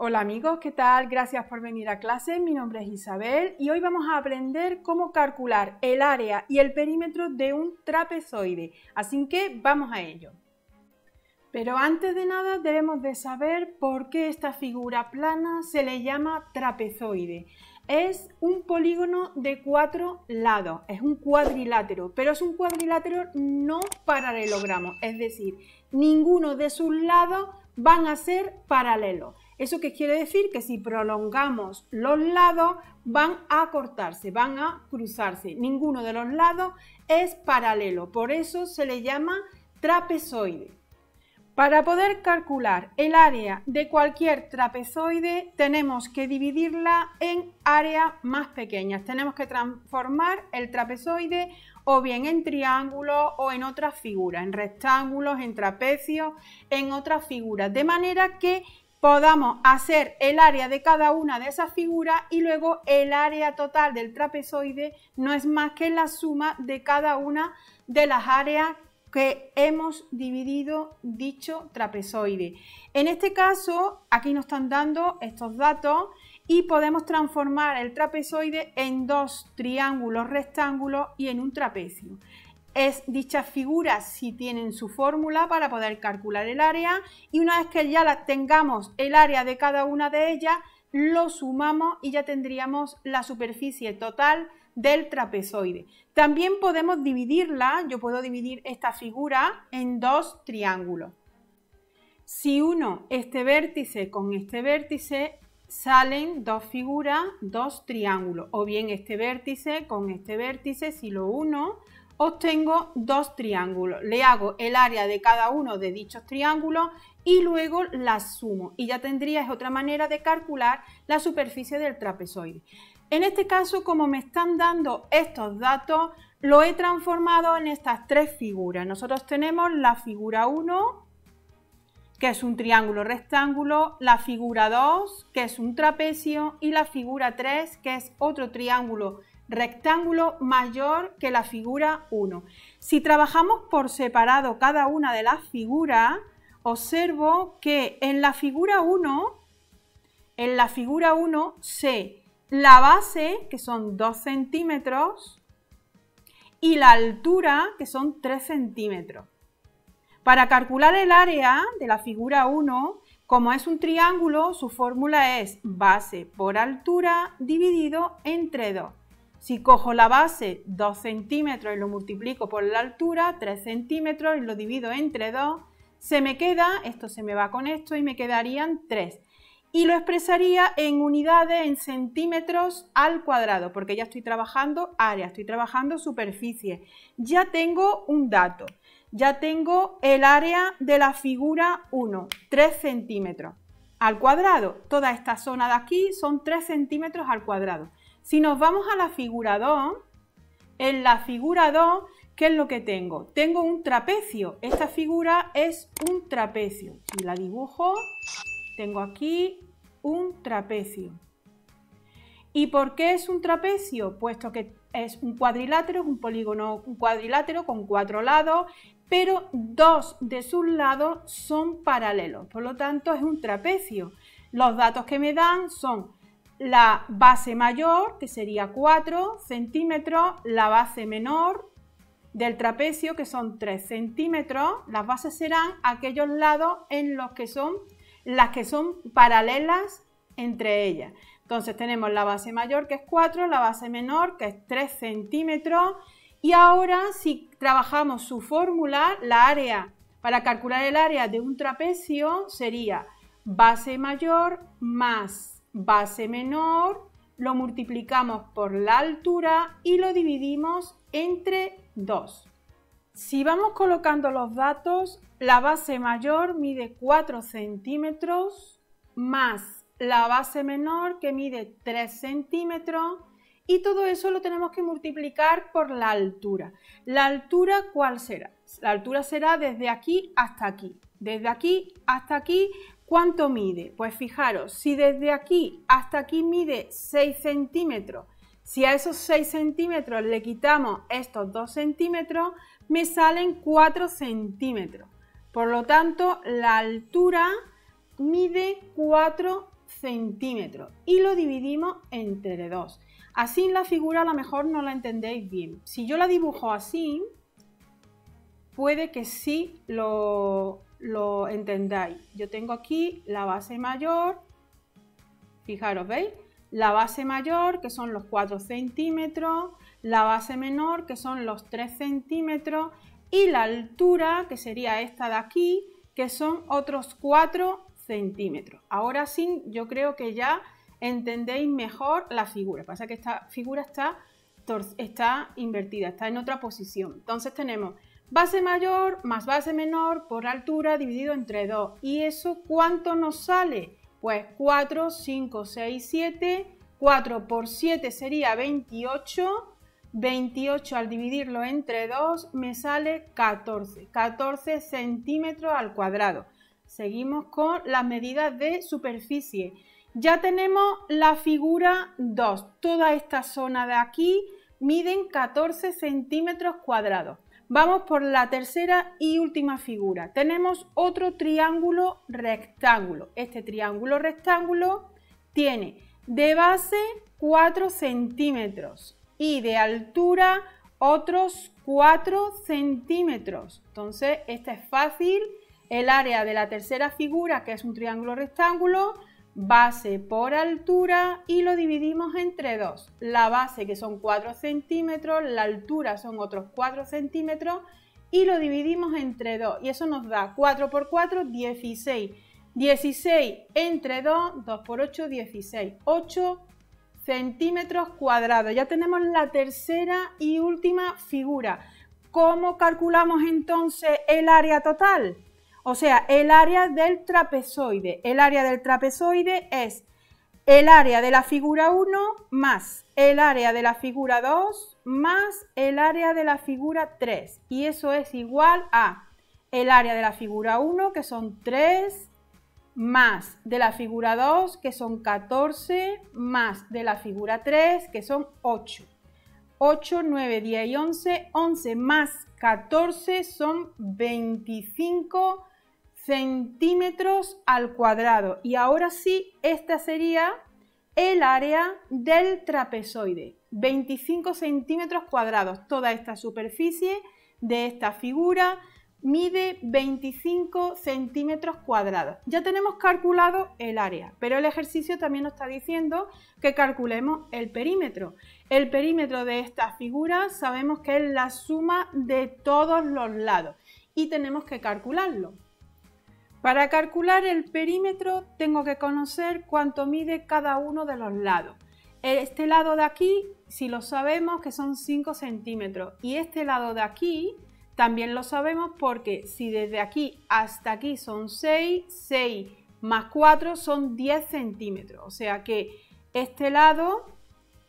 Hola amigos, ¿qué tal? Gracias por venir a clase. Mi nombre es Isabel y hoy vamos a aprender cómo calcular el área y el perímetro de un trapezoide. Así que vamos a ello. Pero antes de nada debemos de saber por qué esta figura plana se le llama trapezoide. Es un polígono de 4 lados, es un cuadrilátero, pero es un cuadrilátero no paralelogramo, es decir, ninguno de sus lados van a ser paralelos. ¿Eso qué quiere decir? Que si prolongamos los lados van a cortarse, van a cruzarse. Ninguno de los lados es paralelo, por eso se le llama trapezoide. Para poder calcular el área de cualquier trapezoide tenemos que dividirla en áreas más pequeñas. Tenemos que transformar el trapezoide o bien en triángulos o en otras figuras, en rectángulos, en trapecios, en otras figuras, de manera que podamos hacer el área de cada una de esas figuras y luego el área total del trapezoide no es más que la suma de cada una de las áreas que hemos dividido dicho trapezoide. En este caso, aquí nos están dando estos datos y podemos transformar el trapezoide en dos triángulos rectángulos y en un trapecio. Dichas figuras sí tienen su fórmula para poder calcular el área y una vez que ya tengamos el área de cada una de ellas, lo sumamos y ya tendríamos la superficie total del trapezoide. También podemos dividirla, yo puedo dividir esta figura en dos triángulos. Si uno este vértice con este vértice, salen dos figuras, dos triángulos, o bien este vértice con este vértice, si lo uno, obtengo dos triángulos. Le hago el área de cada uno de dichos triángulos y luego las sumo. Y ya tendría otra manera de calcular la superficie del trapezoide. En este caso, como me están dando estos datos, lo he transformado en estas tres figuras. Nosotros tenemos la figura 1, que es un triángulo rectángulo, la figura 2, que es un trapecio, y la figura 3, que es otro triángulo rectángulo mayor que la figura 1. Si trabajamos por separado cada una de las figuras, observo que en la figura 1 sé la base, que son 2 centímetros, y la altura, que son 3 centímetros. Para calcular el área de la figura 1, como es un triángulo, su fórmula es base por altura dividido entre 2. Si cojo la base 2 centímetros y lo multiplico por la altura, 3 centímetros, y lo divido entre 2, se me queda, esto se me va con esto y me quedarían 3. Y lo expresaría en unidades, en centímetros al cuadrado, porque ya estoy trabajando área, estoy trabajando superficie. Ya tengo un dato, ya tengo el área de la figura 1, 3 centímetros al cuadrado. Toda esta zona de aquí son 3 centímetros al cuadrado. Si nos vamos a la figura 2, en la figura 2, ¿qué es lo que tengo? Tengo un trapecio. Esta figura es un trapecio. Si la dibujo, tengo aquí un trapecio. ¿Y por qué es un trapecio? Puesto que es un cuadrilátero, es un polígono, un cuadrilátero con 4 lados, pero 2 de sus lados son paralelos. Por lo tanto, es un trapecio. Los datos que me dan son la base mayor, que sería 4 centímetros, la base menor del trapecio, que son 3 centímetros. Las bases serán aquellos lados en los que son las que son paralelas entre ellas. Entonces tenemos la base mayor, que es 4, la base menor, que es 3 centímetros. Y ahora, si trabajamos su fórmula, la área, para calcular el área de un trapecio sería base mayor más base menor, lo multiplicamos por la altura y lo dividimos entre 2. Si vamos colocando los datos, la base mayor mide 4 centímetros más la base menor, que mide 3 centímetros, y todo eso lo tenemos que multiplicar por la altura. ¿La altura cuál será? La altura será desde aquí hasta aquí. Desde aquí hasta aquí, ¿cuánto mide? Pues fijaros, si desde aquí hasta aquí mide 6 centímetros, si a esos 6 centímetros le quitamos estos 2 centímetros, me salen 4 centímetros. Por lo tanto, la altura mide 4 centímetros y lo dividimos entre 2. Así en la figura a lo mejor no la entendéis bien. Si yo la dibujo así, puede que sí lo entendáis. Yo tengo aquí la base mayor, fijaros, ¿veis? La base mayor, que son los 4 centímetros, la base menor, que son los 3 centímetros, y la altura, que sería esta de aquí, que son otros 4 centímetros. Ahora sí, yo creo que ya entendéis mejor la figura. Pasa que esta figura está invertida, está en otra posición. Entonces tenemos base mayor más base menor por altura dividido entre 2. ¿Y eso cuánto nos sale? Pues 4, 5, 6, 7. 4 por 7 sería 28. 28 al dividirlo entre 2 me sale 14. 14 centímetros al cuadrado. Seguimos con las medidas de superficie. Ya tenemos la figura 2. Toda esta zona de aquí miden 14 centímetros cuadrados. Vamos por la tercera y última figura. Tenemos otro triángulo rectángulo. Este triángulo rectángulo tiene de base 4 centímetros y de altura otros 4 centímetros. Entonces, este es fácil. El área de la tercera figura, que es un triángulo rectángulo, base por altura y lo dividimos entre 2. La base, que son 4 centímetros, la altura son otros 4 centímetros y lo dividimos entre 2. Y eso nos da 4 por 4, 16. 16 entre 2, 2 por 8, 16. 8 centímetros cuadrados. Ya tenemos la tercera y última figura. ¿Cómo calculamos entonces el área total? O sea, el área del trapezoide. El área del trapezoide es el área de la figura 1 más el área de la figura 2 más el área de la figura 3. Y eso es igual a el área de la figura 1, que son 3, más de la figura 2, que son 14, más de la figura 3, que son 8. 8, 9, 10 y 11. 11 más 14 son 25 centímetros al cuadrado. Y ahora sí, esta sería el área del trapezoide. 25 centímetros cuadrados. Toda esta superficie de esta figura mide 25 centímetros cuadrados. Ya tenemos calculado el área, pero el ejercicio también nos está diciendo que calculemos el perímetro. El perímetro de esta figura sabemos que es la suma de todos los lados y tenemos que calcularlo. Para calcular el perímetro tengo que conocer cuánto mide cada uno de los lados. Este lado de aquí, si lo sabemos, que son 5 centímetros, y este lado de aquí también lo sabemos porque si desde aquí hasta aquí son 6, 6 más 4 son 10 centímetros. O sea que este lado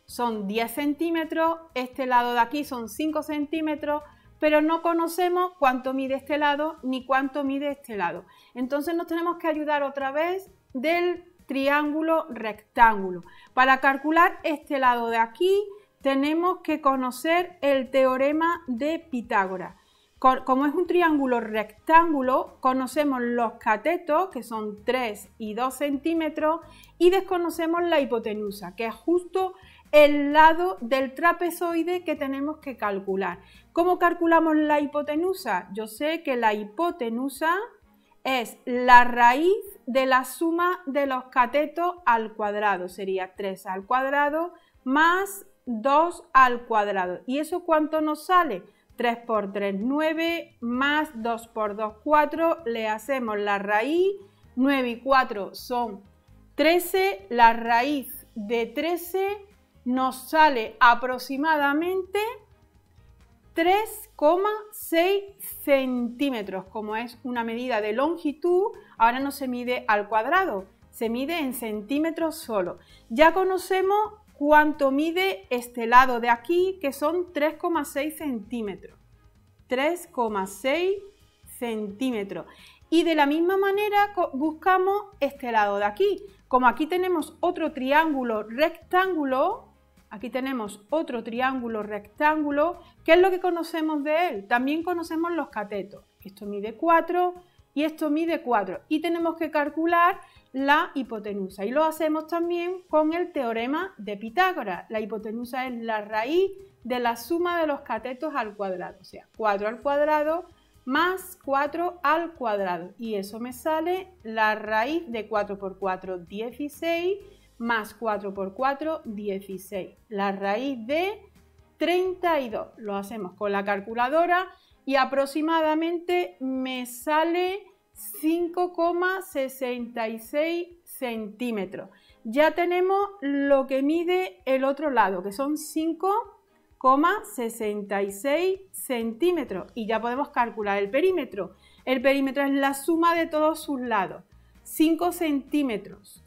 son 10 centímetros, este lado de aquí son 5 centímetros, pero no conocemos cuánto mide este lado ni cuánto mide este lado. Entonces nos tenemos que ayudar otra vez del triángulo rectángulo. Para calcular este lado de aquí tenemos que conocer el teorema de Pitágoras. Como es un triángulo rectángulo, conocemos los catetos, que son 3 y 2 centímetros, y desconocemos la hipotenusa, que es justo el lado del trapezoide que tenemos que calcular. ¿Cómo calculamos la hipotenusa? Yo sé que la hipotenusa es la raíz de la suma de los catetos al cuadrado. Sería 3 al cuadrado más 2 al cuadrado. ¿Y eso cuánto nos sale? 3 por 3, 9, más 2 por 2, 4. Le hacemos la raíz. 9 y 4 son 13. La raíz de 13 nos sale aproximadamente 3,6 centímetros. Como es una medida de longitud, ahora no se mide al cuadrado, se mide en centímetros solo. Ya conocemos cuánto mide este lado de aquí, que son 3,6 centímetros. 3,6 centímetros. Y de la misma manera buscamos este lado de aquí. Como aquí tenemos otro triángulo rectángulo, ¿qué es lo que conocemos de él? También conocemos los catetos. Esto mide 4, y esto mide 4. Y tenemos que calcular la hipotenusa. Y lo hacemos también con el teorema de Pitágoras. La hipotenusa es la raíz de la suma de los catetos al cuadrado. O sea, 4 al cuadrado más 4 al cuadrado. Y eso me sale la raíz de 4 por 4, 16, más 4 por 4, 16. La raíz de 32. Lo hacemos con la calculadora y aproximadamente me sale 5,66 centímetros. Ya tenemos lo que mide el otro lado, que son 5,66 centímetros. Y ya podemos calcular el perímetro. El perímetro es la suma de todos sus lados. 5 centímetros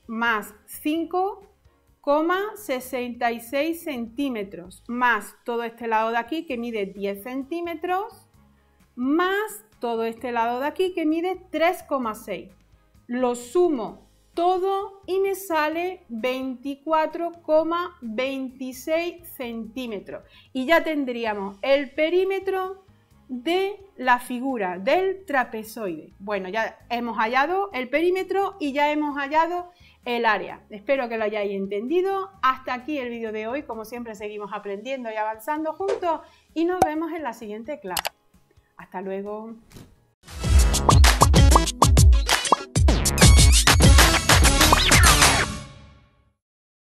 más 5,66 centímetros más todo este lado de aquí que mide 10 centímetros más todo este lado de aquí que mide 3,6. Lo sumo todo y me sale 24,26 centímetros. Y ya tendríamos el perímetro de la figura del trapezoide. Bueno, ya hemos hallado el perímetro y ya hemos hallado el área. Espero que lo hayáis entendido. Hasta aquí el vídeo de hoy. Como siempre, seguimos aprendiendo y avanzando juntos y nos vemos en la siguiente clase. Hasta luego.